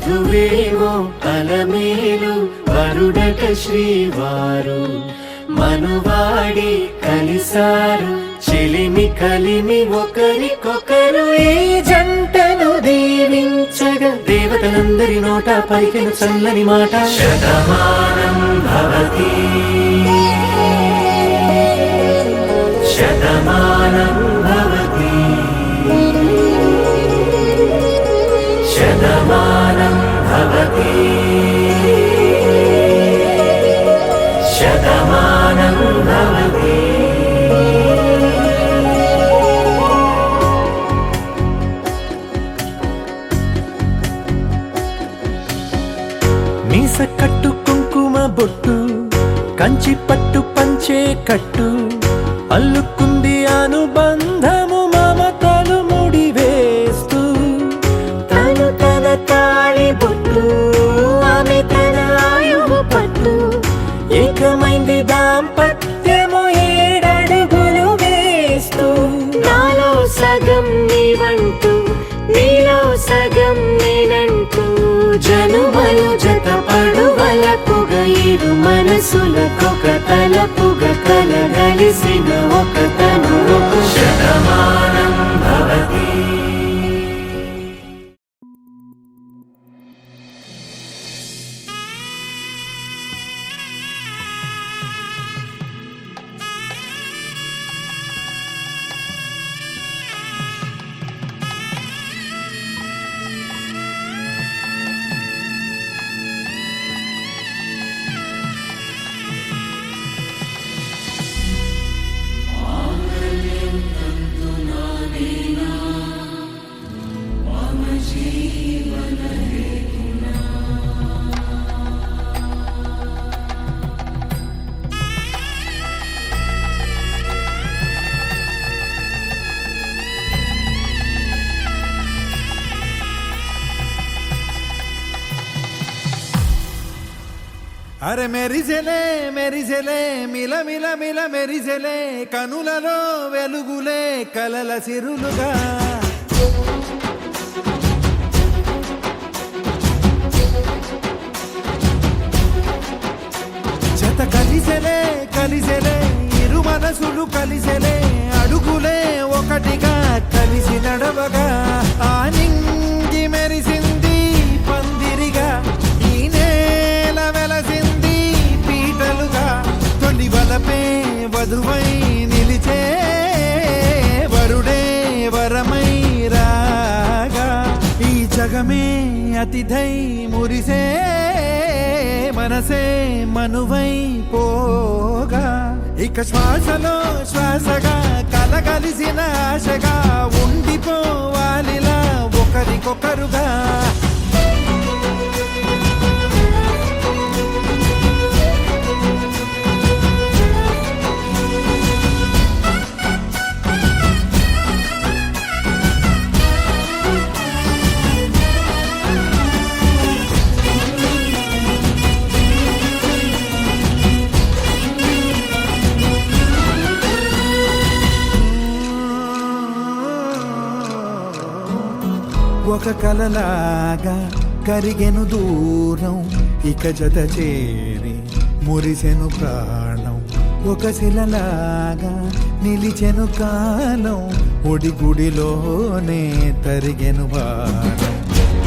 వధువేమో అలమేలు వరుడట శ్రీవారు మనువాడి కలిసారు చెలిమి కలిమి ఒకరికొకరు ఈ జంటను దీవించగా దేవతలందరి నోట పలికిన చల్లని మాట శతమానం భవతి శతమానం భవతి శతమానం భవతి శతమానం భవతి. మీస కట్టు కుంకుమ బొట్టు కంచి పట్టు పంచే కట్టు అల్లుకుంది అనుబంధము మమతలు ముడివేస్తూ తను తన తాళి బొట్టు ఆమె తన ఆయువు పట్టు ఏకమైంది దాంపత్యము 7 అడుగులు వేస్తూ నాలో సగం నీవంటూ నీలో సగం నేనంటూ జనుమలు జతపడువలపుగ ఇరు మనసులకొక తలపుగ కలగలిసిన ఒక తను శతమానం భవతి. అరే మెరిసెలే మెరిసెలే మిల మిల మిల మెరిసెలే కనులలో వెలుగులే కలల సిరులుగా జత కలిసెలే కలిసెలే ఇరు మనసులు కలిసెలే అడుగులే ఒకటిగా కలిసి నడవగా ఆ నింగి మెరిసింది పందిరిగా ఈ నేల వెలసింది పీటలుగా తొలి వలపే వధువై నిలిచే వరుడే వరమై రాగా ఈ జగమే అతిథై మురిసే మనసే మనువై పోగా ఇక శ్వాసలో శ్వాసగా కలగలిసిన ఆశగా ఉండిపోవాలిలా ఒకరికొకరుగా ఒక కలలాగా కరిగెను దూరం ఇక జత చేరి మురిసెను ప్రాణం ఒక శిలలాగా నిలిచెను కాలం ఒడిగుడిలోనే తరిగెను భారం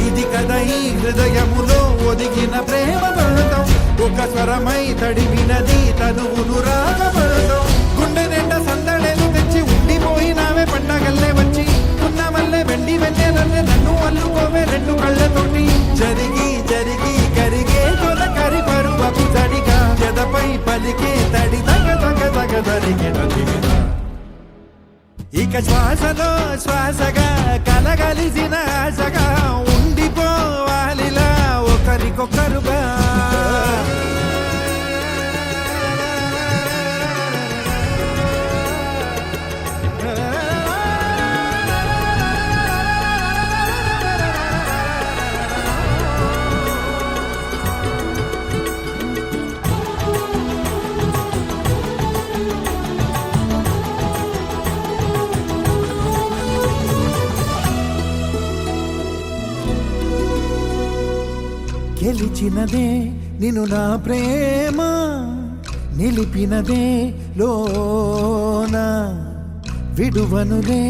ఇది కదా ఈ హృదయములో ఒదిగిన ప్రేమ బంధం ఒక స్వరమై తడివినది తనువును రాగబంధం గుండె నిండా సందడేలు తెచ్చి ఉండిపోయినావే పండగల్లే వచ్చి ఉన్నమల్లే వెండి వెన్నెలల్లే నన్ను అల్లుకోవే 2 కళ్ళతోటి జరిగి జరిగి కరిగే తొలకరి పరువపు తడిగా ఎదపై పలికే తడి తగ తగ తగ జరిగిన ఇక శ్వాసలో శ్వాసగా కలగలిసిన ఆశగా ఉండిపోవాలిలా ఒకరికొకరుగా పిలిచినదే నిన్ను నా ప్రేమ నిలిపినదే లోన విడువనులే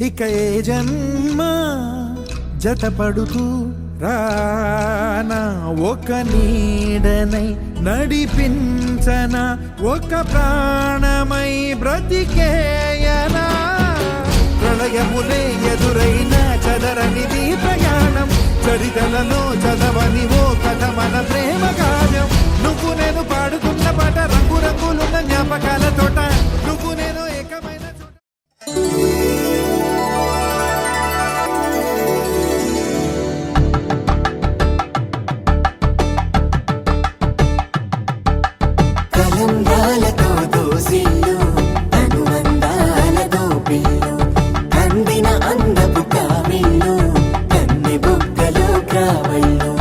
ఇక ఏ జన్మ జతపడుతూ రానా ఒక నీడనై నడిపించన ఒక ప్రాణమై బ్రతికేయనా ప్రళయములే ఎదురైన చదరనిది ప్రయాణం చరితలలో చదవని ఓ కథ మన ప్రేమ కావ్యం నువ్వు నేను పాడుతున్న పాట రంగు రంగులున్న జ్ఞాపకాల తోట నువ్వు నేను ఏకమైన కలంబ్రాలతో దోసిల్లు అనుబంధాలతో పిల్లు అందిన అందపు కావిళ్ళు కన్నె బుగ్గలు కావళ్ళు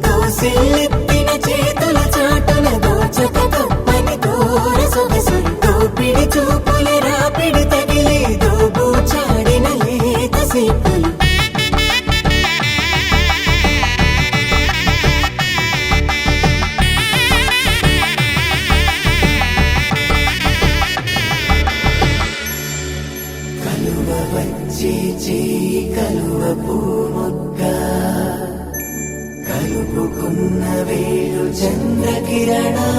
దోసిల్లెత్తిన చేతుల చాటున దోచక తప్పని దూర సొగసులు దోపిడి చూపుల రాపిడి తగిలి దోబూచాడిన లేత సీపులు కలువ వచ్చే చేయి కలువ పూముక్క కలుపుకున్న వేలు చంద్రకిరణాలు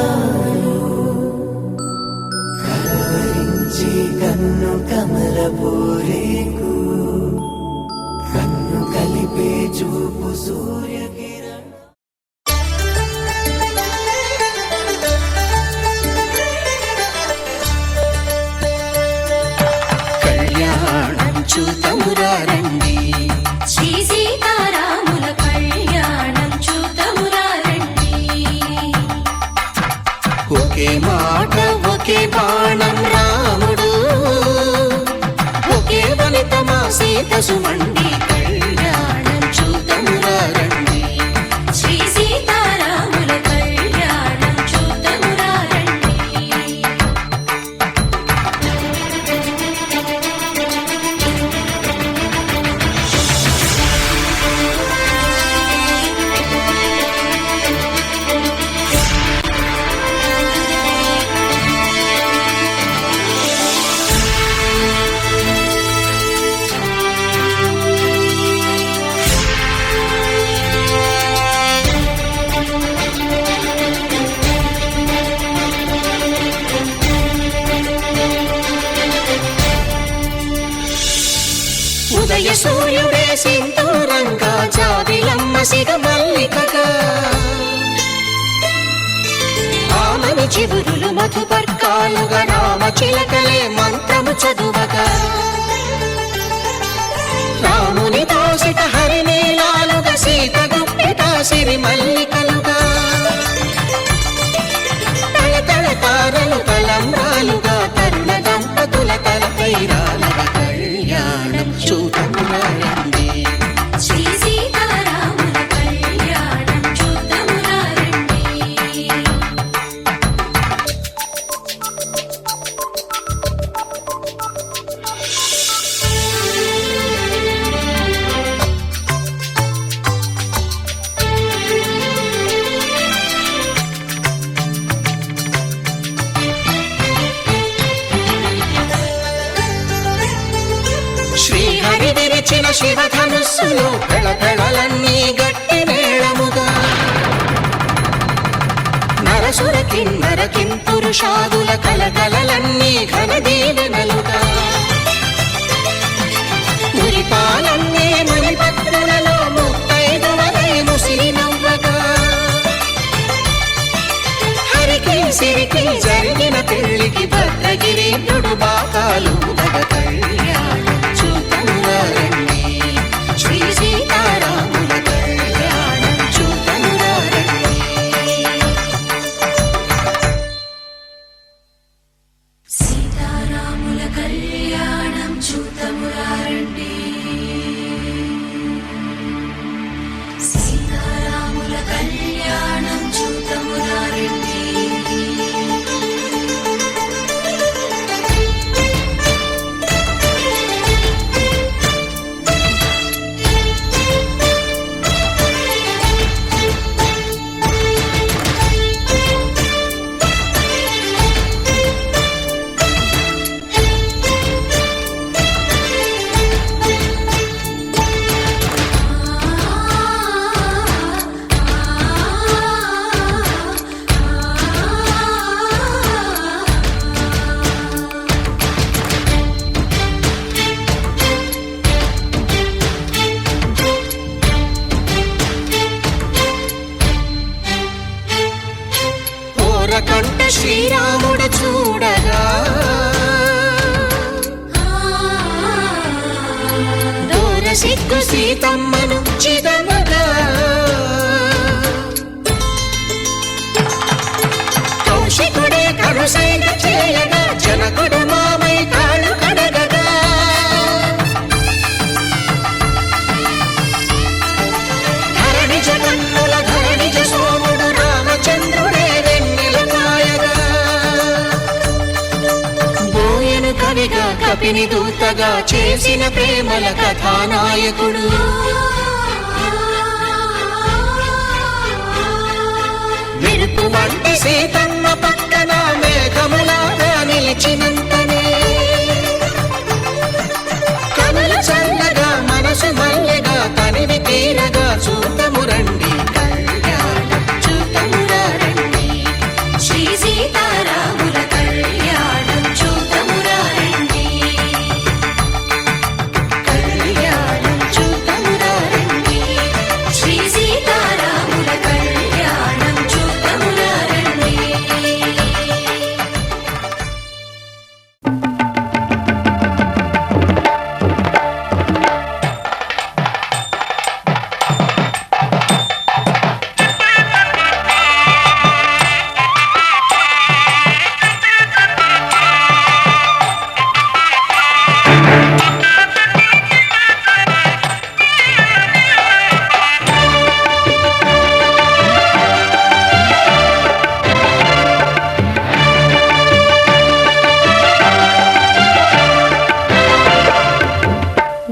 కలవరించి కన్ను కమల పూరేకు కన్ను కలిపే చూపు సూర్యకిరణ కళ్యాణం చూతమురారండి శ్రీ సీతారాముల కళ్యాణం చూతమురారండి ఒకే మాట ఒకే బాణం రాముడు ఒకే వనిత మా సీత సుమండి కళ్యాణం చూతమురారండి శ్రీ సీతారాముల కళ్యాణం చూతమురారండి ఉదయ సూర్యుడే సింధూరంగా జాబిలమ్మ సిగ మల్లికగా ఆమని చివురులు మధుపర్కాలుగా రామ చిలకలే మంత్రము చదువగా రాముని దోసిట హరినీలాలుగా సీత గుప్పిట సిరి మల్లికలుగా తల తల తారలు తలంబ్రాలుగా తరుణ దంపతుల తలపై రాలగా కళ్యాణం చూతమురారండి శ్రీ సీతారాముల కళ్యాణం చూతమురారండి శ్రీహరి విరిచిన శివధనుస్సులు పెళపెళలన్నీ గట్టి మేళముగా నరసుర కిన్నర కింపురుషాదుల కలకలలన్నీ ఘన దీవెనలుగా మురిపాలన్నీ మణిపత్రులలో ముత్తైదువలై ముసిరి నవ్వగా హరికి సిరికి జరిగిన పెళ్లికి భద్రగిరీంద్రుడు బాకాలు కళ్యాణం చూతమురారండి శ్రీ సీతారాముల కళ్యాణం చూతమురారండి సీతారాముల కళ్యాణం చూతమురారండి సీతారాముల కళ్యాణం చూతమురారండి దొరకంట శ్రీరాముడు చూడగా దూర సిగ్గు సీతమ్మను చిదమగా కౌశికుడే కరుసైన చేయగా జనకుడు మామై కాళ్ళు కడగగా ధరణిజ కన్నుల ధరణిజ సోముడు రామచంద్రుడే వెన్నెల కాయగా బోయను కవిగా కపిని దూతగా చేసిన ప్రేమల కథానాయకుడు మెరుపు వంటి సీతమ్మ పక్కన మేఘములాగా నిలిచినంతనే కనుల చల్లగా మనసు మల్లెగా తనివి తీరగా చూతము రండి కళ్యాణం చూతమురా రండి శ్రీ సీతారాముల కళ్యాణం చూతమురా రండి కళ్యాణం చూతమురా రండి శ్రీ సీతారాముల కళ్యాణం చూతమురా రండి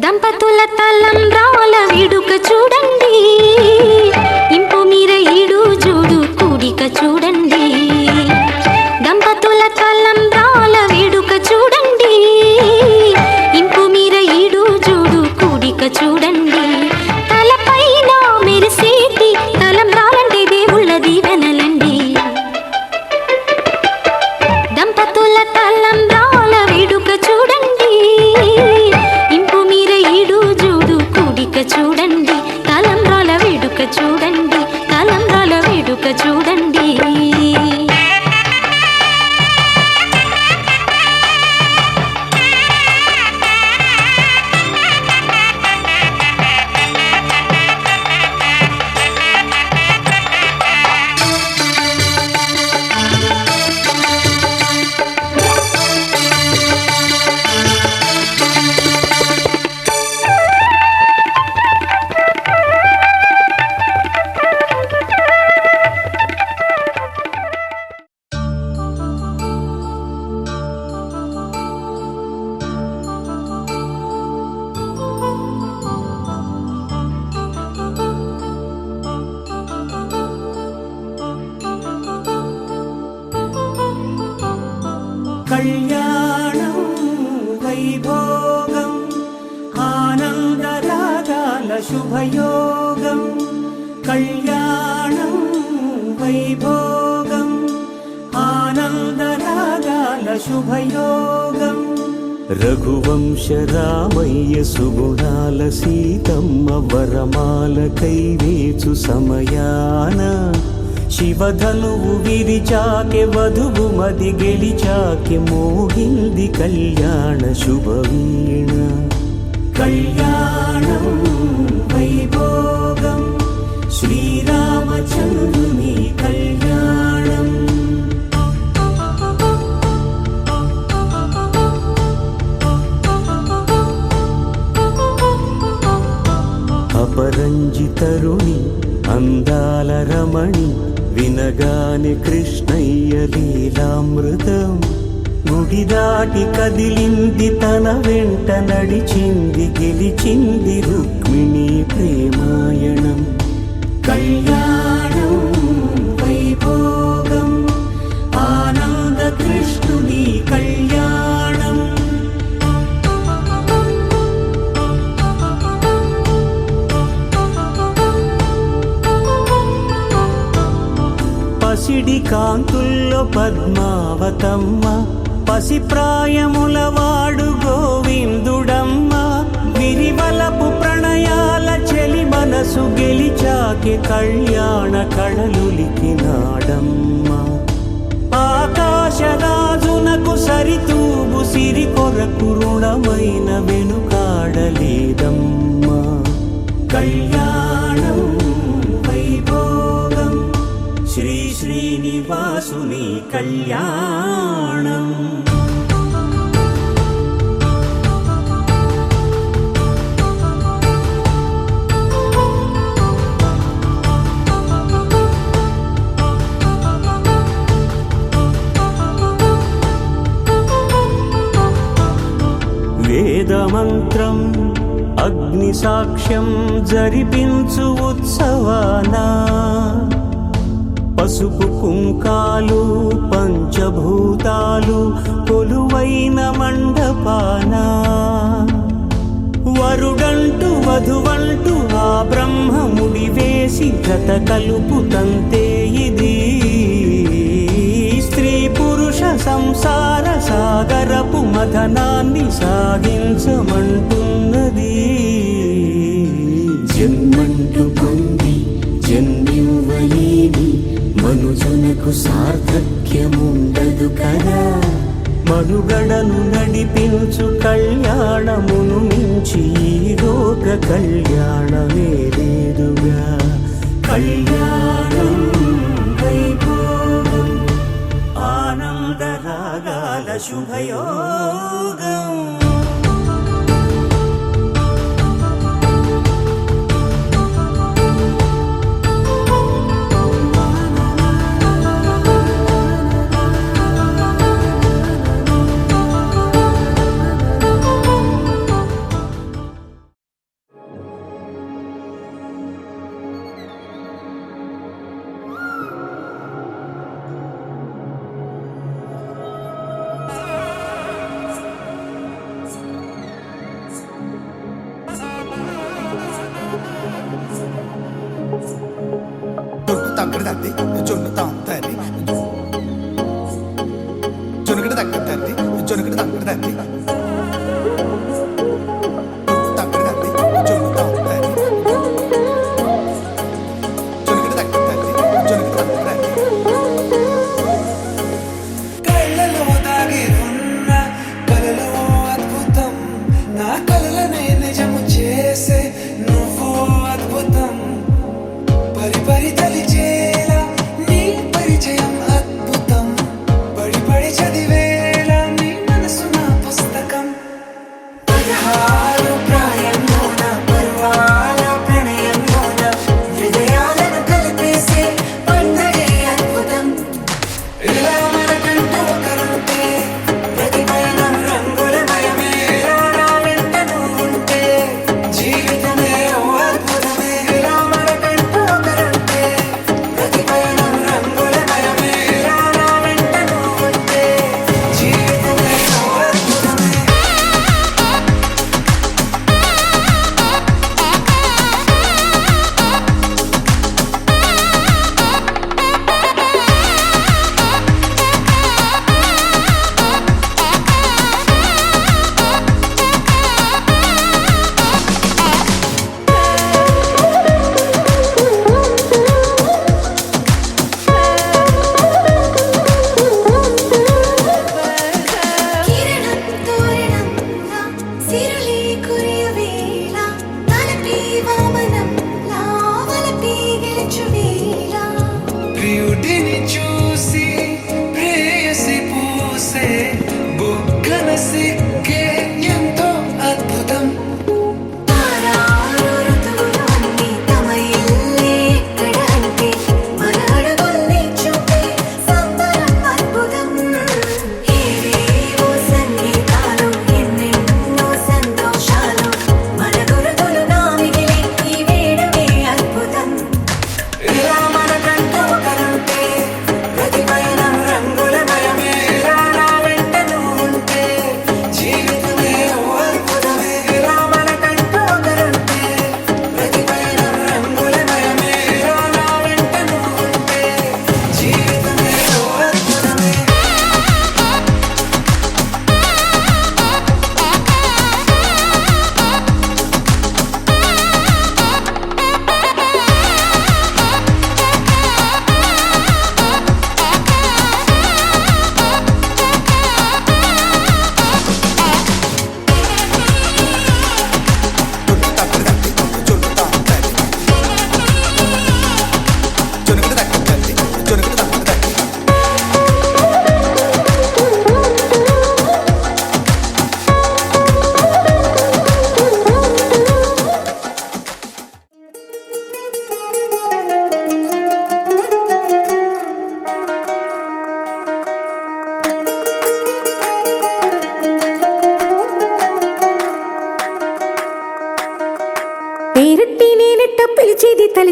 దంపతుల తలంబ్రాల వేడుక చూడండి, ఇంపు మీర ఈడు జోడు కూడిక చూడండి. దంపతుల తలంబ్రాల వేడుక చూడండి, ఇంపు మీర ఈడు జోడు కూడిక చూడండి. తలపైన మెరిసేటి తలంబ్రాలంటే దేవుళ్ళ దీవెనలండి. దంపతుల తలంబ్రాల వేడుక చూడండి, ఇంపు మీర ఈడు జోడు కూడిక చూడండి. తలంబ్రాల వేడుక చూడండి, తలంబ్రాల వేడుక చూడండి. కళ్యాణం వైభోగం ఆనందరాగాల శుభయోగం. కళ్యాణం వైభోగం ఆనందరాగాల శుభయోగం. రఘువంశ రామయ్య సుగుణాల సీతమ్మ వరమాల కైవేచు సమయాన శివధనువు విరిచాకె వధువు మది గెలిచాకె మోగింది కళ్యాణ శుభవీణ. కళ్యాణం వైభోగం శ్రీరామచంద్రుని కళ్యాణం. అపరంజి తరుణి అందాల రమణి వినగాని కృష్ణయ్య లీలామృతం. గుడి దాటి కదిలింది తన వెంట నడిచింది గెలిచింది రుక్మిణి ప్రేమాయణం. కళ్యాణం వైభోగం ఆనంద కృష్ణుని కళ్యాణం. పసిడి కాంతుల్లో పద్మావతమ్మ పసిప్రాయముల వాడు గోవిందుడమ్మ. విరివలపు ప్రణయాల చెలి మనసు గెలిచాకె కళ్యాణ కళలులికినాడమ్మ. సరితూగు సిరి కొరకు రుణమైన వెనుకాడలేదమ్మా. కళ్యాణం వైభోగం శ్రీ శ్రీనివాసుని కళ్యాణం. వేదమంత్రం అగ్ని సాక్ష్యం జరిపించు ఉత్సవానా, పసుపు కుంకాలు పంచభూతాలు కొలువైన మండపానా, వరుడంటూ వధువంటూ ఆ బ్రహ్మముడి వేసి జత కలుపుతంతే ఇది. స్త్రీ పురుష సంసార సాగరపు మథనాన్ని సాగించమంటున్నది. జన్మంటూ పొంది జన్మివ్వలేని మనుజునకు సార్థక్యముండదు కదా. మనుగడను నడిపించు కళ్యాణమును మించి ఈ లోక కళ్యాణమే లేదుగా. కళ్యాణం వైభోగం ఆనందరాగాల శుభయోగం. తగ్గడదండి జొన్ను తాంతరి జొనగడ తగ్గదండి జొనగడ తగ్గడదండి తగ్గడదండి జొన్ను తాంతరి జొనగడ తగ్గదండి జొనగడ తగ్గడండి. కళ్ళలో దాగి ఉన్న కలలో అద్భుతం, నా కలలనే నిజము చేసే నువ్వు అద్భుతం. పరి పరి తలిచేలా నీ పరిచయం అద్భుతం, పడి పడి చదివేలా నీ మనసు నా పుస్తకం.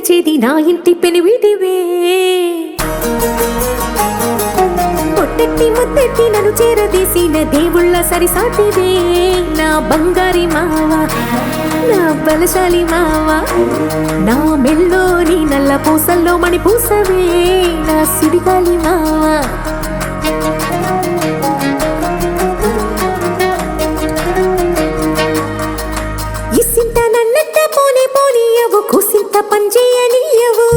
పెంచేది నా ఇంటి పెనివిటివే. పొట్టెట్టి ముద్దెట్టి నన్ను చేరదీసిన దేవుళ్ళ సరిసాటివే. నా బంగారి మావా, నా బలశాలి మావా, నా మెల్లోని నల్ల పూసల్లో మణి పూసవే. నా సుడిగాలి మావా, ఇసింత నన్నట్ట పోనే పోనీయవు, కూసింత పనిచేయనీయవు.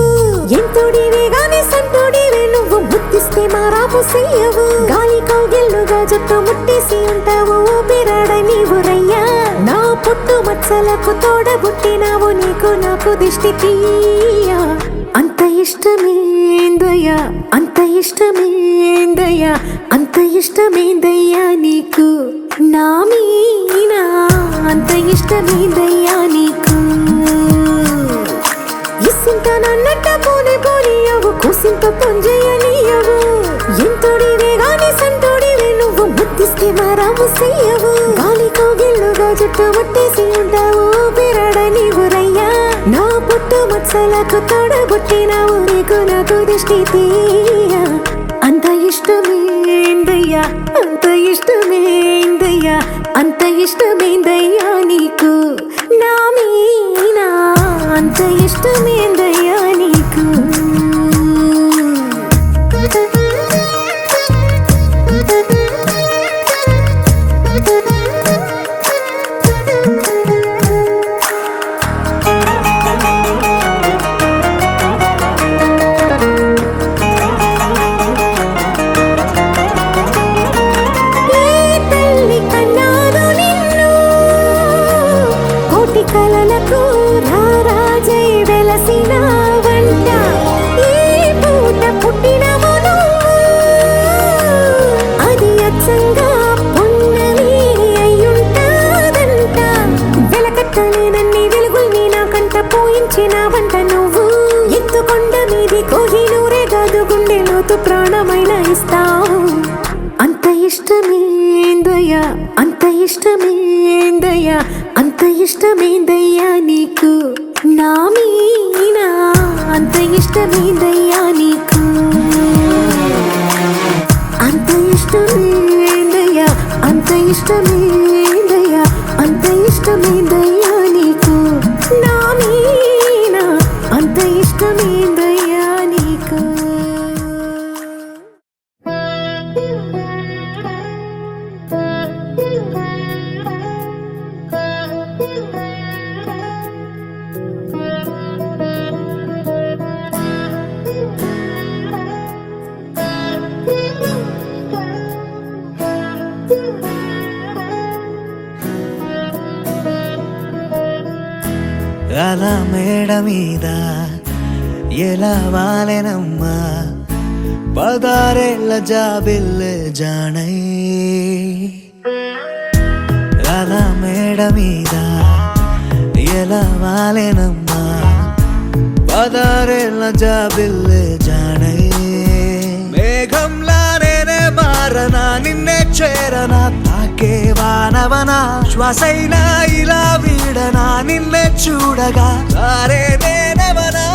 ఎంతోడివే గాని సంతోడివే నువ్వు, ముద్దిస్తే మారాపు చెయ్యవు. గాలి కౌగిల్లుగా జుట్టు ముట్టేసి ఉంటావు, ఊపిరాడ నీవు రయ్యా. నా పుట్టు మచ్చలకు తోడబుట్టినావు, నీకు నాకు దిష్టి తీయా. అంత ఇష్టమేందయ్యా, అంత ఇష్టమేందయ్యా, అంత ఇష్టమేందయ్యా నీకు నా మీనా, అంత ఇష్టమేందయ్యా నీకు. ఇసింత నన్నట్ట పోనే పోనీయవు, కూసింత పొంజేయనీయవు. ఎంతోడివే గాని సంతోడివే నువ్వు, ముద్దిస్తే మారాము చెయ్యవు. గాలి కౌగిల్లుగా జుట్టు ముట్టేసి ఉంటావు, ఊపిరాడ నీవు రయ్యా. నా పుట్టు మచ్చలకు తోడబుట్టినావు, నీకు నాకు దిష్టి తీయా. అంత ఇష్టమేందయ్యా, అంత ఇష్టమేందయ్యా, అంత ఇష్టమేందయ్యా నీకు నా మీనా, అంత ఇష్టమేందయ్యా నీకు. కలలకు రారాజై వెలసిన వంట, ఈ పూట పుట్టినవు నువ్వు, అది అచ్చంగా పున్నమి అయ్యుంటాదంట. వెలకట్టలేనన్ని వెలుగుల్ని నాకంట పోయించిన వంట నువ్వు. ఎత్తుకొండ మీది కోహినూరే కాదు, గుండె లోతు ప్రాణమైన ఇస్తావు. అంత ఇష్టమేందయ్యా, అంత ఇష్టమేందయ్యా, అంత ఇష్టమేందయ్యా నీకు నా మీనా, అంత ఇష్టమేందయ్యా నీకు. అంత ఇష్టమేందయ్యా, అంత ఇష్టమేందయ్యా, అంత ఇష్టమేందయ్యా నీకు నా మీనా, అంత ఇష్టమేందయ్యా నీకు. అలా మేడ మీద ఎలా వాలెనమ్మా, 16 జాబిల్లు జానై. అలా మేడ మీద ఎలా వాలెనమ్మా, 16 జాబిల్లు జానై. మేఘంలా నేనే మారనా, నిన్నే చేరనా, తాకే వానవనా, శ్వాసైనా ఇలా వీడనా, నిన్నే చూడగా సారే నేనవనా.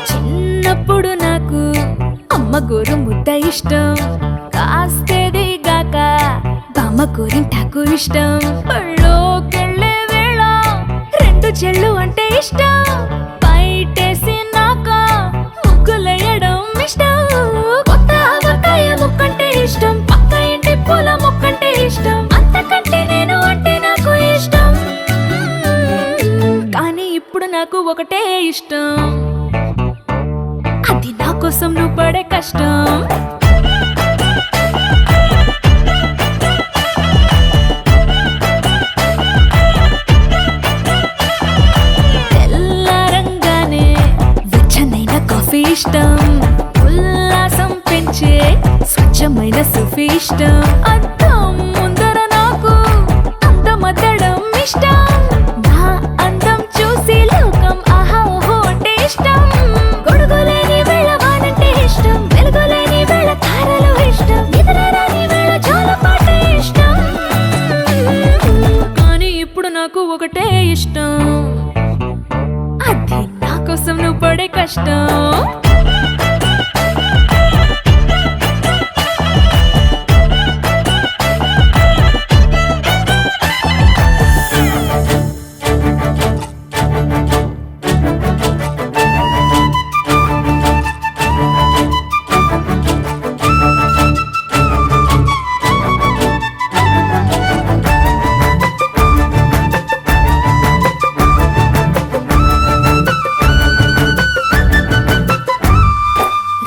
చిన్నప్పుడు నాకు అమ్మ గోరు ముద్ద ఇష్టం, కాస్తేది గాక బామ్మ గోరింటాకు ఇష్టం. పళ్ళోకెళ్ళే వేళ 2 చెళ్ళు అంటే ఇష్టం, బయటేసి నాక ముగ్గులేయడం ఇష్టం. కొత్త ఆవకాయ ముక్కంటే ఇష్టం, పక్క ఇంటి పూల మొక్కంటే ఇష్టం. అంతకంటే నేను అంటే నాకు ఇష్టం, కానీ ఇప్పుడు నాకు ఒకటే ఇష్టం, అది నా కోసం నువ్వు పడే కష్టం. తెల్లారంగానే వెచ్చనైన కాఫీ ఇష్టం, ఉల్లాసం పెంచే స్వచ్ఛమైన సుఫీ ఇష్టం. అద్దం ముందర నాకు అంత మద్దడం కోసం నువ్వు పడే కష్టం.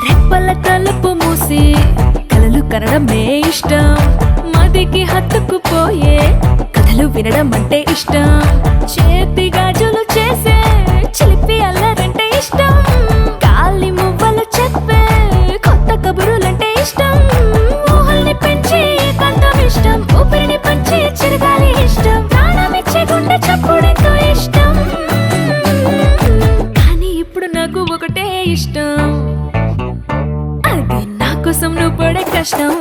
రెప్పల తలుపు మూసి కలలు కనడమే ఇష్టం. మదికి హత్తుకుపోయే కథలు వినడం అంటే ఇష్టం. చేతి గాజులు చేసే చిలిపి అల్లరంటే ఇష్టం. గాలి మువ్వలు చెప్పే కొత్త కబురులంటే ఇష్టం. ఊహల్ని పెంచి ఏకాంతం ఇష్టం. ఊపిరిని పంచి చిరగాలి ఇష్టం. ప్రాణమిచ్చే గుండె చప్పుడెంతో ఇష్టం. కానీ ఇప్పుడు నాకు ఒకటే ఇష్టం, అది నా కోసం నువ్వు పడే కష్టం.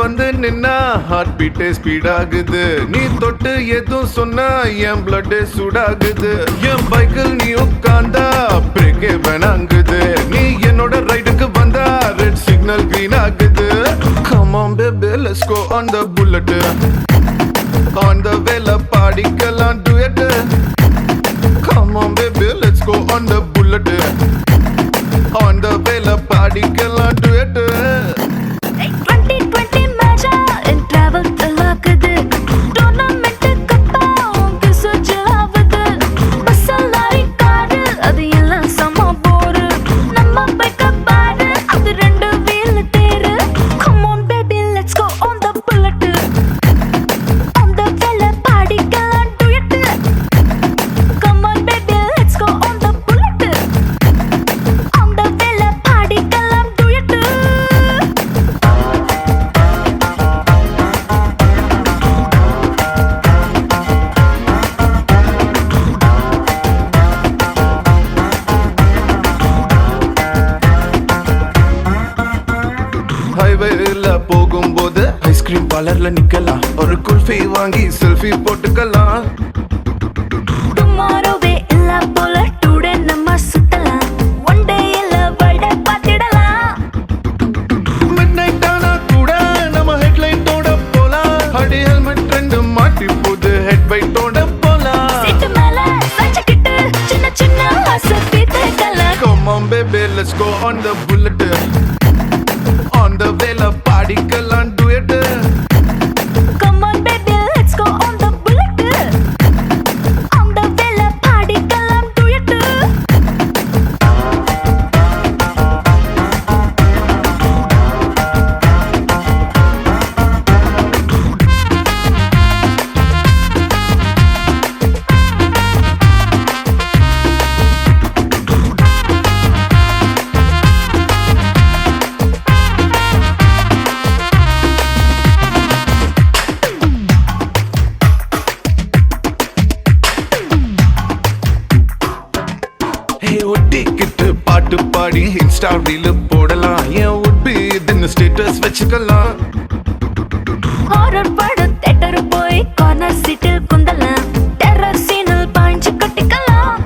வந்து நின்னா ஹார்ட் பீட்டே ஸ்பீட் ஆகுது. நீ தொட்டு எதுவும் சொன்னா என் பிளட் சூடாகுது. என் பைக்கில் நீ உட்கார்ந்தா பிரேக்கே வேணாங்குது. நீ என்னோட ரைடுக்கு வந்தா ரெட் சிக்னல் கிரீன் ஆகுது. Come on baby let's go on the bullet. On the வேல பாடிக்கலாம் duet. Come on baby let's go on the bullet. On the வேல பாடிக்கலாம் duet. 2020 மேஜா என் டிராவல் தலாக்குது. டோர்னமெண்ட் கப்பா உங்க சுஜாவுது. பஸ்ஸலாரி காடு அது எல்லாம் சம போரு. நம்ம பைக்க பாடு அது ரெண்டு வீல் தேரு. Come on baby let's go on the bullet. On the வேல பாடிக்கலாம் duet. Come on baby let's go on the bullet. On the வேல பாடிக்கலாம் duet. ஹைவேல போகும்போது ஐஸ்கிரீம் பார்லர்ல நிக்கலாம். ஒரு குல்ஃபி வாங்கி செல்ஃபி போட்டுக்கலாம். டுமாரோவே இல்ல போல டுடே நம்ம சுத்தலாம். ஒன் டே இல்ல வேர்ல்ட பார்த்திடலாம். மிட் நைட் ஆனா கூட நம்ம ஹெட்லைட்டோட போலாம். அடி ஹெல்மெட் ரெண்டு மாட்டி போது ஹெட் பைட்டோட போலாம். சீட்டு மேல சாய்ச்சிக்கிட்டு சின்ன சின்ன ஆசை தீர்த்துக்கலாம். Come on baby let's go on the bullet. On the வேல பாடிக்கலாம் duet. Come on baby let's go on the bullet. On the வேல பாடிக்கலாம் duet. Hey ஒட்டிக்கிட்டு பாட்டு பாடி இன்ஸ்டா ரீல் போடலாம். என் உட்பி இதுன்னு ஸ்டேட்டஸ் வச்சுக்கலாம். ஹாரர் படம் தியேட்டர் போய் கார்னர் சீட்டில் குந்தலாம். டெரர் சீனில் பாய்ஞ்சு கட்டிக்கலாம்.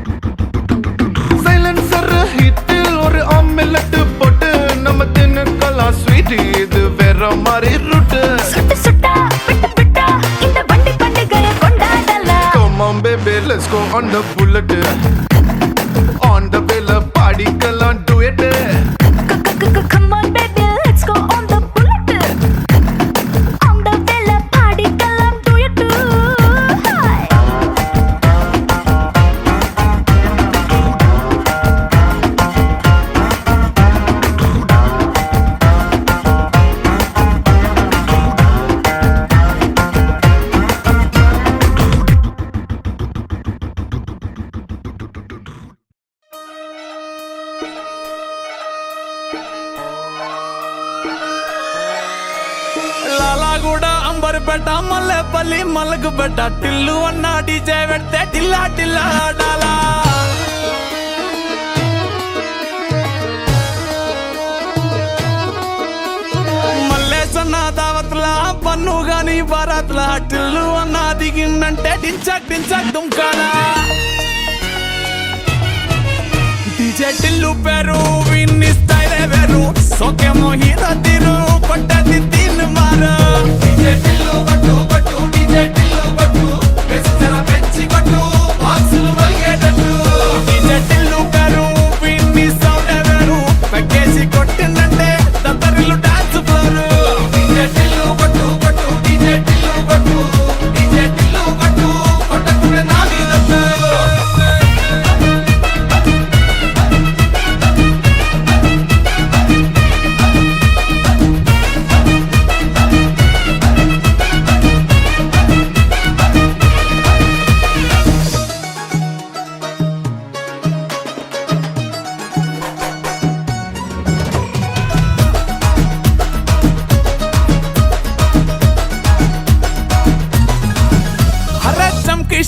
சைலன்சர் ஹிட்டில் ஒரு ஆம்லெட் போட்டு நம்ம தின்னுக்கலாம். ஸ்வீட் இது வேற மாதிரி ரூட்டு. சுட்டு சுட்டா விட்டு விட்டா இந்த வண்டி பண்டிகையை கொண்டாடலாம். Come on baby let's go on the bullet. On the வேல பாடிக்கலாம் duet. Come on baby let's go on the bullet. On the வேல பாடிக்கலாம் duet. Hi. మిర్యాలగూడ అంబర్పేట మల్లెపల్లి మల్లకుపేట టిల్లు అన్న డీజే పెడితే టిల్లా టిల్లా ఆడాలా మల్లేసన్న దావత్ల పన్ను గాని బారాత్ల టిల్లు అన్న దిగిందంటే డించక్ డించక్ దుంకాలా డీజే టిల్లు పేరు విన్ని స్టైలే వేరు సోకేమో హీరో తీరు పట్టది తీన్ మారు డీజే టిల్లు పట్టు పట్టు డీజే టిల్లు పట్టు వెచ్చర పెంచి కొట్టు బాక్సులు మలిగేటట్టు డీజే టిల్లు పేరు విన్ని సౌండ్ వేరు పెక్కేసి కొట్టిందంటే దత్తరిల్లు డాన్స్ ఫ్లోర్ డీజే టిల్లు పట్టు పట్టు డీజే టిల్లు పట్టు డీజే టిల్లు పట్టు కొట్టకుడే నా మీదట్టు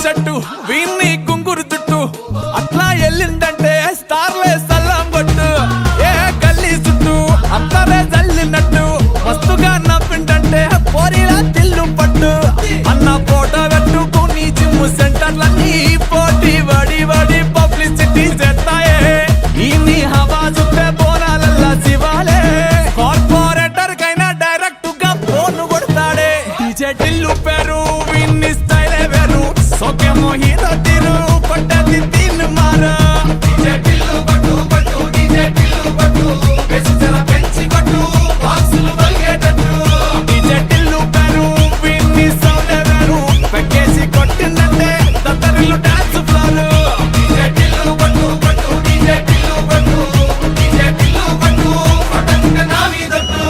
షట్టు వీన్ని కుంగురు చుట్టూ అట్లా ఎల్లిందంటే స్టార్లే సల్లం కొట్టు ఏ గల్లీ చుట్టూ అత్తరే జల్లినట్టు మస్తుగా నవ్విందంటే పోరిలా తిల్లు పట్టు అన్న ఫోటో పెట్టుకుని జిమ్ సెంటర్లన్నీ పోటీ వడి వడి పబ్లిసిటీ చేస్తాయే ఈ హవా చూస్తే బోనాలల్లా శివాలే కార్పొరేటర్ కైనా డైరెక్ట్ గా ఫోన్ కొడతాడే డీజే టిల్లు పేరు విన్ని స్టైలే వేరు సోకేమో హీరో తీరు పట్టది తీన్ మారు డీజే టిల్లు పట్టు పట్టు డీజే టిల్లు పట్టు వెచ్చర పెంచి కొట్టు బాక్సులు మలిగేటట్టు డీజే టిల్లు పేరు విన్ని సౌండ్ వేరు పెక్కేసి కొట్టిందంటే దత్తరిల్లు డాన్స్ ఫ్లోర్ డీజే టిల్లు పట్టు పట్టు డీజే టిల్లు పట్టు డీజే టిల్లు పట్టు కొట్టకుడే నా మీదట్టు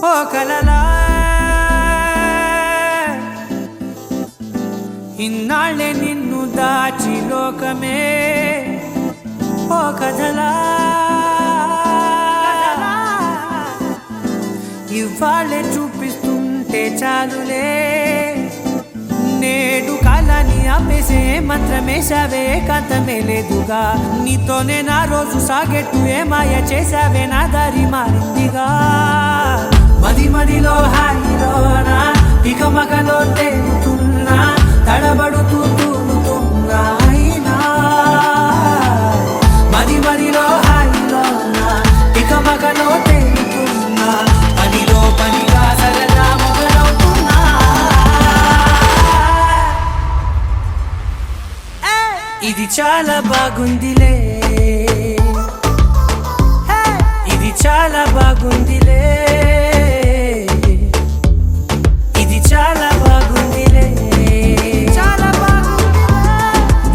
ఓ కలలా ఇన్నాళ్ళే నిన్ను దాచి లోకమే ఓ కథలా ఇవాళ్ళే చూపిస్తుంటే చాలులే నేడు కాలాన్ని ఆపేసే మంత్రమేశావే కాంతమే లేదుగా నీతోనే నా రోజు సాగెట్టు ఏ మాయ చేశావే నా దారి మారిందిగా మది మదిలో హాయిలోనా ఇక మగలో తేలుతున్నా తడబడుతూ తూలుతున్నా అయినా మది మదిలో హాయిలోనా ఇక మగలో తేలుతున్నా పనిలో పనిగా సరదా మొదలవుతున్నా ఇది చాలా బాగుందిలే ఇది చాలా బాగుందిలే ఇది చాలా బాగుందిలే చాలా బాగుందిలే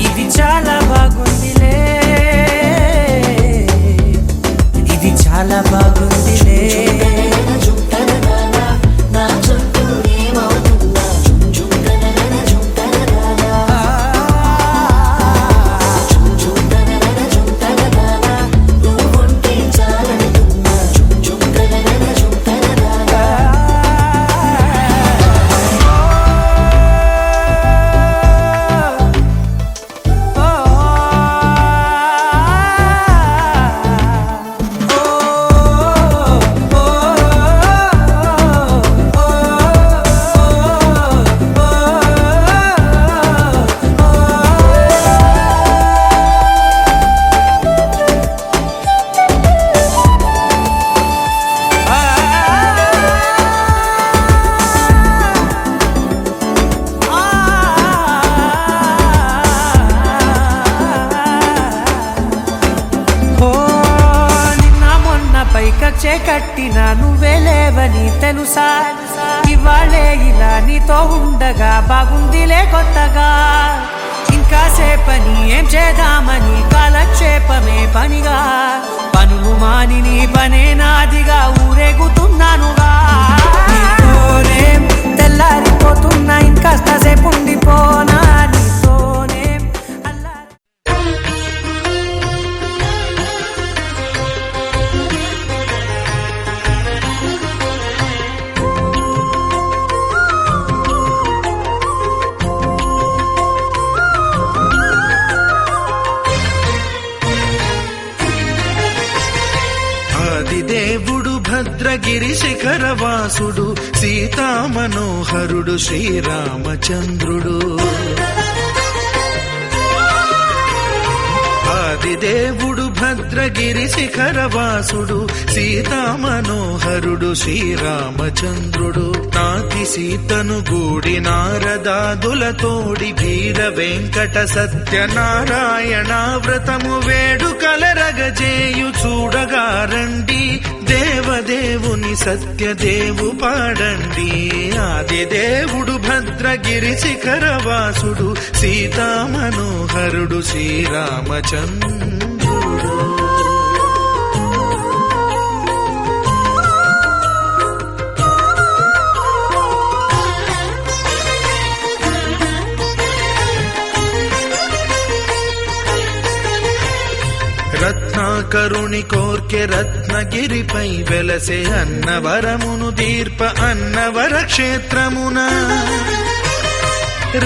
ఇది చాలా బాగుందిలే ఇది చాలా బాగుందిలే oh కట్టిన నువ్వే లేవని తెలుసా ఇవాళే ఇలా నీతో ఉండగా బాగుందిలే కొత్తగా ఇంకా సేపని ఏం చేద్దామని కాలక్షేపమే పనిగా పనులు మాని నీ పనే నాదిగా ఊరేగుతున్నానుగా నీతోనే తెల్లారిపోతున్నా ఇంకాస్త సేపు ఉండిపోనా నీతోనే ఆదిదేవుడు భద్రగిరి శిఖరవాసుడు సీతామనోహరుడు శ్రీరామచంద్రుడు ఆదిదేవుడు భద్రగిరి శిఖరవాసుడు సీతామనోహరుడు శ్రీరామచంద్రుడు నాతి సీతను గూడి నారదాదులతోడి వీర వెంకట సత్యనారాయణ వ్రతము వేడుకలరగజేయు చూడగా రండి దేవదేవుని సత్యదేవు పాడండి ఆదిదేవుడు భద్రగిరి శిఖరవాసుడు సీతామనోహరుడు శ్రీరామచంద్రుడు రత్నాకరుని కోర్కె రత్నగిరిపై వెలసే అన్నవరమును దీర్ప అన్నవర క్షేత్రమున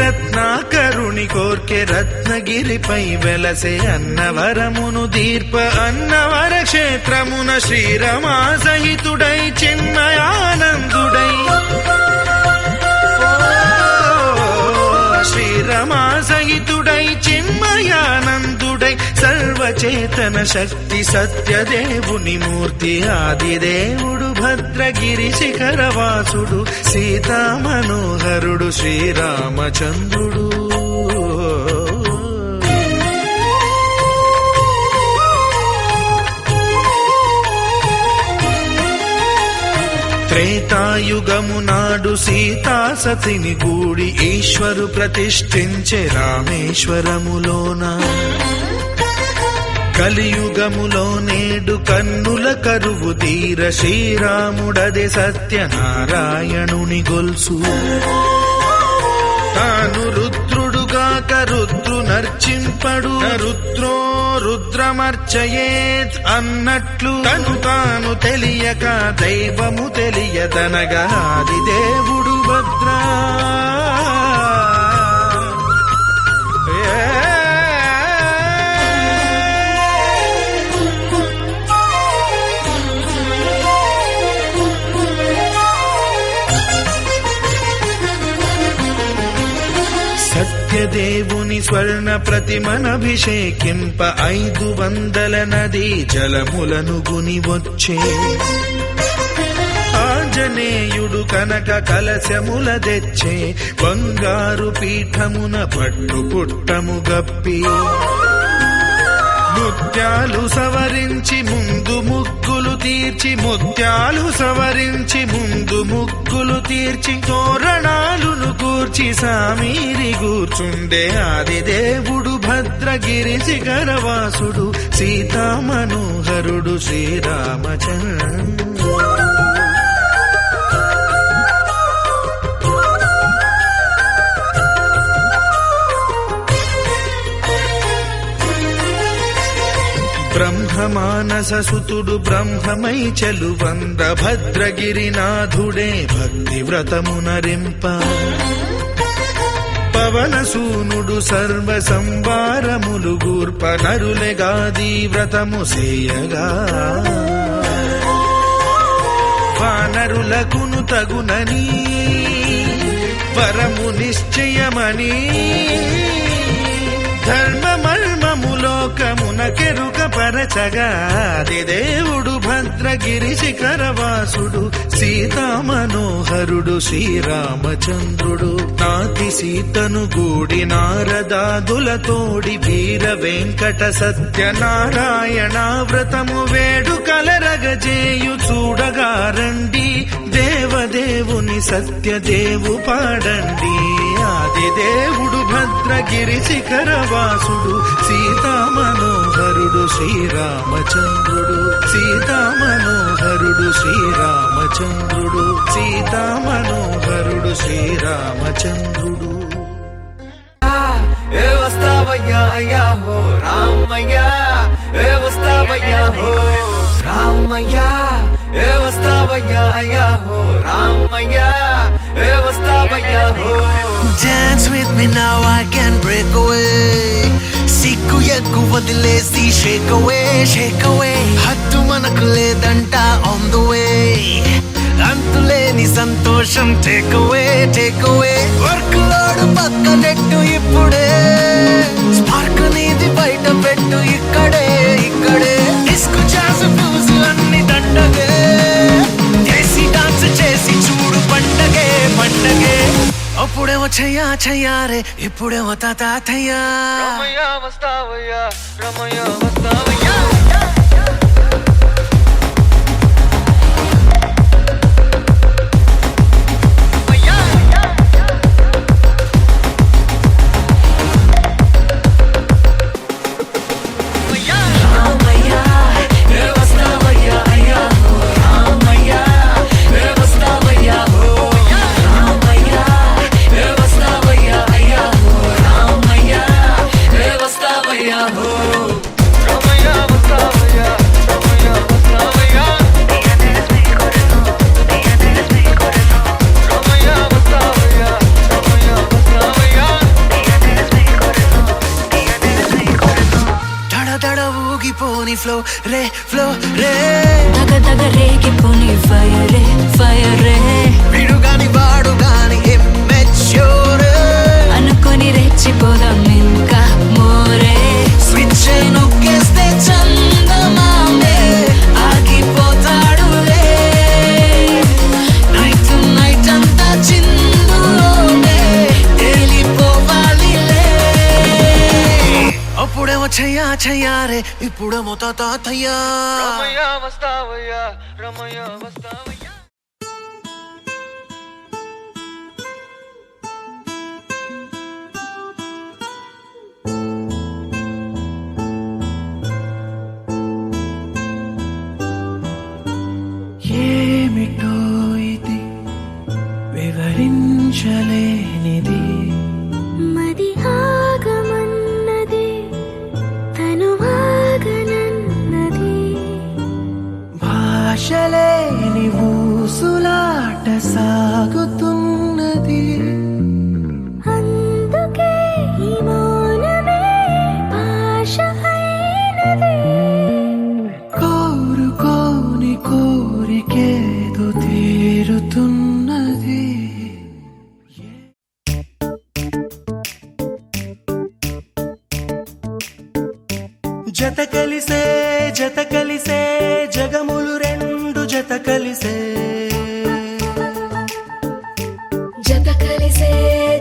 రత్నాకరుని కోర్కె రత్నగిరిపై వెలసే అన్నవరమును దీర్ప అన్నవర క్షేత్రమున శ్రీరమా సహితుడై చిన్మయానందుడై శ్రీరమా సహితుడై చిన్మయానందుడై సర్వచేతన శక్తి సత్యదేవుని మూర్తి ఆదిదేవుడు భద్రగిరి శిఖరవాసుడు సీతామనోహరుడు శ్రీరామచంద్రుడు త్రేతాయుగము నాడు సీతా సతిని గూడి ఈశ్వరు ప్రతిష్ఠించే రామేశ్వరములోన కలియుగములో నేడు కన్నుల కరువు తీర శ్రీరాముడదే సత్యనారాయణుని గొల్సు తాను రుద్రుడుగాక రుద్రు నర్చింపడు రుద్రో రుద్రమర్చయేత్ అన్నట్లు తను తాను తెలియక దైవము తెలియదనగా ఆదిదేవుడు భద్రా సత్యదేవుని స్వర్ణ ప్రతిమనభిషేకింప 500 నదీ జలములను గుని వచ్చే ఆంజనేయుడు కనక కలశముల తెచ్చే బంగారు పీఠమున పట్టు పుట్టము గప్పి ముత్యాలు సవరించి ముందు ముగ్గులు తీర్చి ముత్యాలు సవరించి ముందు ముగ్గులు తీర్చి తోరణాలును కూర్చి సామీరి కూర్చుండే ఆదిదేవుడు భద్రగిరి శిఖరవాసుడు సీతామనోహరుడు శ్రీరామచంద్రుడు బ్రహ్మమానస సుతుడు బ్రహ్మమై చెలువంద భద్రగిరినాథుడే భక్తి వ్రతమునరింప పవన సూనుడు సర్వ సంవారములు గూర్ప నరులెగాది వ్రతము సేయగా వానరులకును తగునని వరము నిశ్చయమని ధర్మ మర్మములో లోకమున కెరుక పరచగా ఆది దేవుడు భద్రగిరి శిఖరవాసుడు సీతా మనోహరుడు శ్రీరామచంద్రుడు నాతి సీతను గూడి నారదాదులతోడి వీర వెంకట సత్యనారాయణ వ్రతము వేడుకలరగజేయు చూడగా రండి దేవదేవుని సత్యదేవు పాడండి ఆది దేవుడు భద్రగిరి శిఖరవాసుడు సీతా మనోహరుడు శ్రీరామచంద్రుడు సీతా మనోహరుడు శ్రీరామచంద్రుడు సీతా మనోహరుడు శ్రీరామచంద్రుడు ఏ వస్తావయ్యా అయ్యా హో రామయ్యా ఏ వస్తావయ్యా హో రామయ్యా ఏ వస్తావయ్యా అయ్యా హో రామయ్యా ఏ వస్తావయ్యా హో Dance with me now, I can break away. సిగ్గు ఎగ్గు వదిలేసి shake away, shake away. హద్దు మనకు లేదంట on the way. అంతులేని సంతోషం take away, take away. Work load పక్కనెట్టు ఇప్పుడే స్పార్క్ నీది బయట పెట్టు ఇక్కడే ఇక్కడే డిస్కు జాస్ బ్లూస్ అన్ని దండగే దేశీ డాన్స్ చేసి చూడు పండగే పండగే అప్పుడేమో చెయ్యా చెయ్యారే ఇప్పుడేమో తాతయ్యా రమయ్య వస్తావయ్యా రమయ్య వస్తావయ్యా ఫ్లో రే ఫ్లో రే దగ దగ రేగిపోని ఫైరే ఫైరే వీడుగాని వాడుగాని immature అనుకొని రెచ్చిపోదాం ఇంకా మోరే స్విచ్ నొక్కేస్తే చందమామే ఆగిపోతాడులే నైట్ నైట్ అంతా చిందులోనే తేలిపోవాలిలే అప్పుడేమో చెయ్యా చెయ్యారే ఇప్పుడేమో తాతయ్యా రమయ్య వస్తావయ్యా రమయ్య వస్తావయ్యా ఏమిటో ఇది వివరించలేనిది మది ఆగమన్నది తను ఆగనన్నది భాషలేని ఊసులాట సాగుతున్నది అందుకే ఈ మౌనమే భాష అయినది కోరుకోని కోరికేదో తీరుతున్నది జత కలిసే జగములు రెండు జత కలిసే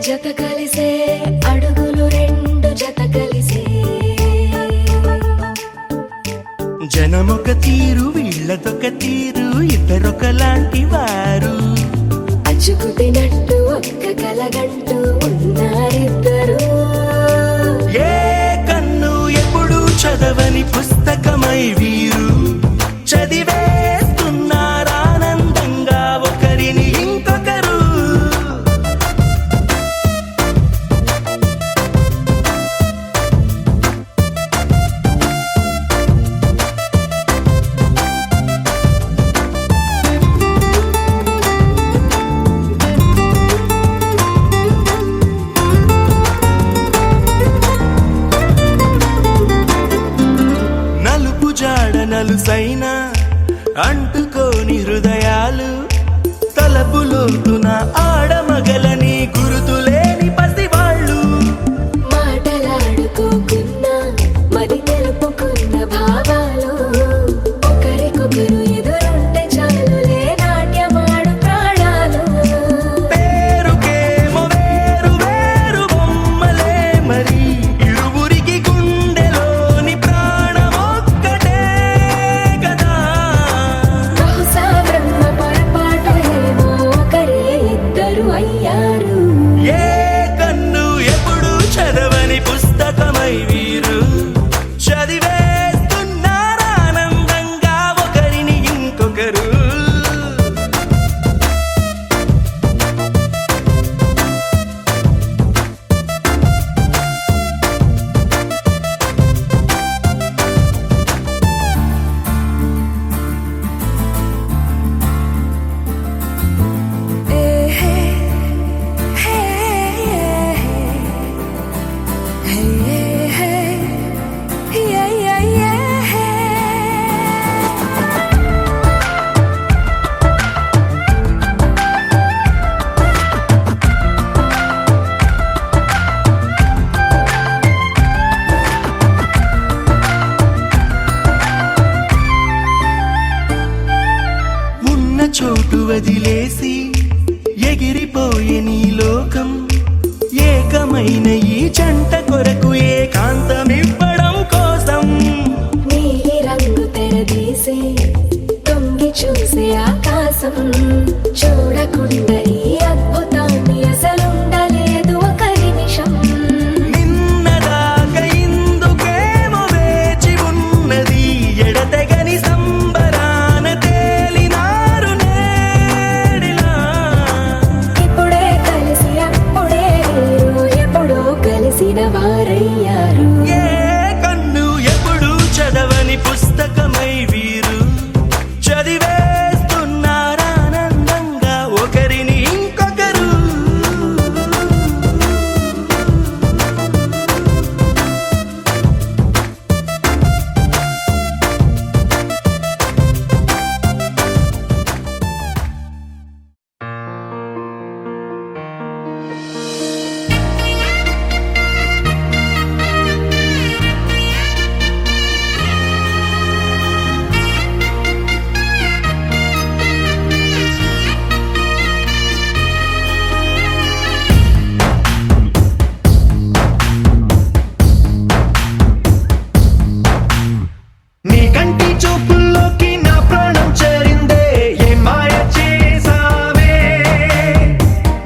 జత కలిసే అడుగులు రెండు జత కలిసే జనమొక తీరు వీళ్ళదొక తీరు ఇద్దరొకలాంటి వారు అచ్చుకుతినట్టు ఒక్క కలగంటూ ఉన్నారిద్దరు ఏ కన్ను ఎప్పుడు చదవని పుస్తకమై వీరు చదివేస్తున్నారానందంగా ఒకరిని ఇంకొకరు నలుసైన అంటుకోని హృదయాలు తలపులోతున ఆడమగలని గురుతులేని పసివాళ్ళు మాటలాడుకోకున్నా మరి ఉన్న చోటు వదిలేసి ఎగిరిపోయే నీ లోకం ఏకమైన ఈ జంట కొరకు ఏకాంతమివ్వడం కోసం నీలి రంగు తెరదీసే తొంగి చూసే ఆకాశం చూడకుండా ఈ అద్భుతాన్ని అసలుండలేదు ఒక నిమిషం నిన్నదాకా ఇందుకేమో వేచి ఉన్నది ఎడతెగని సంబరాన తేలినారు నేడిలా ఇప్పుడే కలిసి అప్పుడే వీరు ఎప్పుడూ కలిసిన వారయ్యారు ఏ కన్ను ఎప్పుడు చదవని పుస్తకమై వీరు చదివేస్తున్నారానందంగా ఒకరిని ఇంకొకరు నీ కంటి చూపుల్లోకి నా ప్రాణం చేరిందే ఏ మాయ చేసావే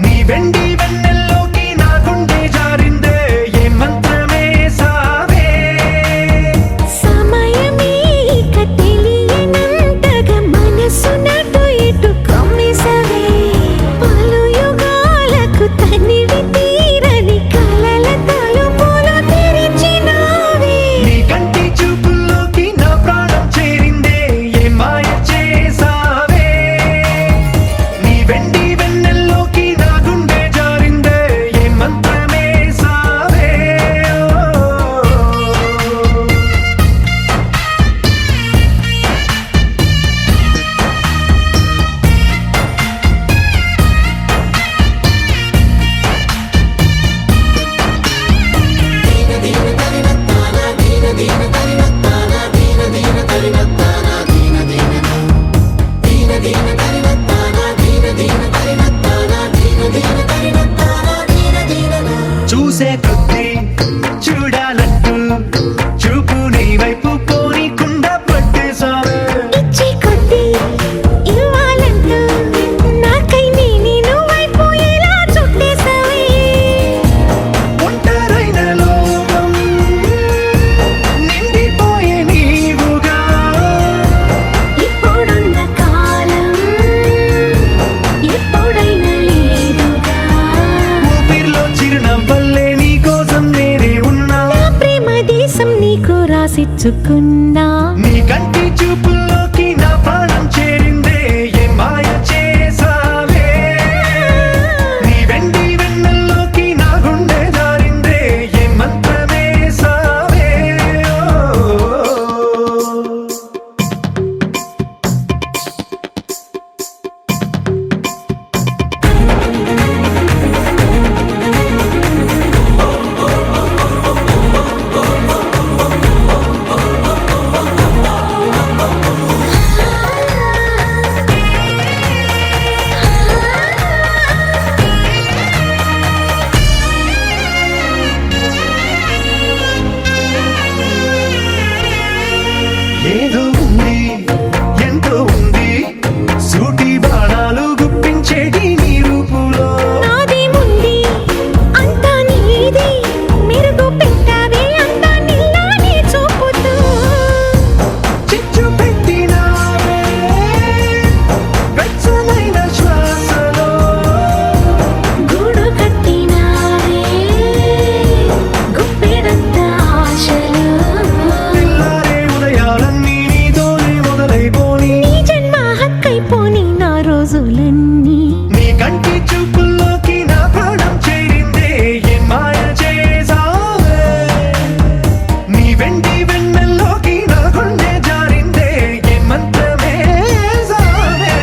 నీ వెండి వెన్నెల్లోకి నా గుండె జారిందే ఏ మంత్రమేసావే సమయమే ఇక తెలియనంతగా మనసునటు ఇటు కమ్మిసవే పలు యుగాలకు తనివి తీరని కలల తలుపులు తెరిచినావే నీ కంటి చూపుల్లోకి నా ప్రాణం చేరిందే ఏ మాయ చేసావే నీ వెండి వెన్నెల్లోకి నా గుండె జారిందే ఏ మంత్రమేసావే చూసే కొద్దీ చూడాలంటూ చూపు నీ వైపు పోనీకుండా పట్టేసావే ఇచ్చే కొద్దీ ఇవ్వాలంటూ నాకై నేను వైపు ఎలా చుట్టేసావే ఒంటరైన లోకం నిండిపోయే నీవుగా ఇప్పుడున్న కాలం ఎప్పుడైనా లేదుగా ఊపిరిలో చిరునవ్వల్లే నీ కోసం నేనే ఉన్నా నా ప్రేమ దేశం నీకు రాసిచ్చుకున్నా నీ కంటి చూపుల్లోకి నా ప్రాణం చేరిందే ఏ మాయ చేసావే నీ వెండి వెన్నెల్లోకి నా గుండె జారిందే ఏ మంత్రమేసావే ఏదో ఉంది ఎంతో ఉంది సూటి బాణాలు గుప్పించేటి నీ రూపులో నాదేముంది అంతా నీది మెరుగు పెట్టావే అంతా నీలానే చూపుతూ చిచ్చు పెట్టినావే వెచ్చనైన శ్వాసలో గూడు కట్టినావే గుప్పెడంత ఆశలు తెల్లారే ఉదయాలన్నీ నీతోనే మొదలైపోని నీ జన్మ హక్కైపోని నా రోజులన్నీ నీ కంటి చూపుల్లోకి నా ప్రాణం చేరిందే ఏ మాయ చేసావే నీ వెండి వెన్నెల్లోకి నా గుండె జారిందే ఏ మంత్రమేసావే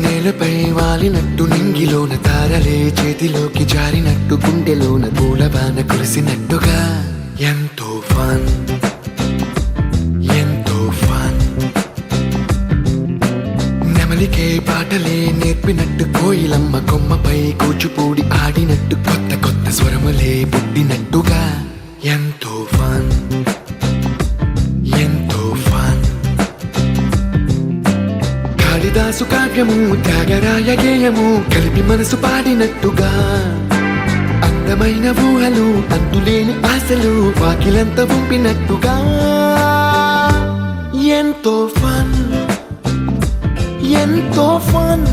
నేలపై వాలినట్టు నింగిలోన తారలే చేతిలోకి జారినట్టు గుండెలోన పూలబాన కురిసినట్టుగా ఎంతో ఫన్ ఎంతో ఫన్ నెమలికే పాటలే నేర్పినట్టు కోయిలమ్మ కొమ్మపై కూచిపూడి ఆడినట్టు కొత్త కొత్త స్వరములే పుట్టినట్టుగా ఎంతో ఫన్ ఎంతో ఫన్ కాళిదాసు కావ్యము త్యాగరాయ గేయము కలిపి మనసు పాడినట్టుగా అందమైన ఊహలు అంతులేని ఆశలు వాకిలంత పంపినట్టుగా ఎంతో ఫన్ ఎంతో ఫన్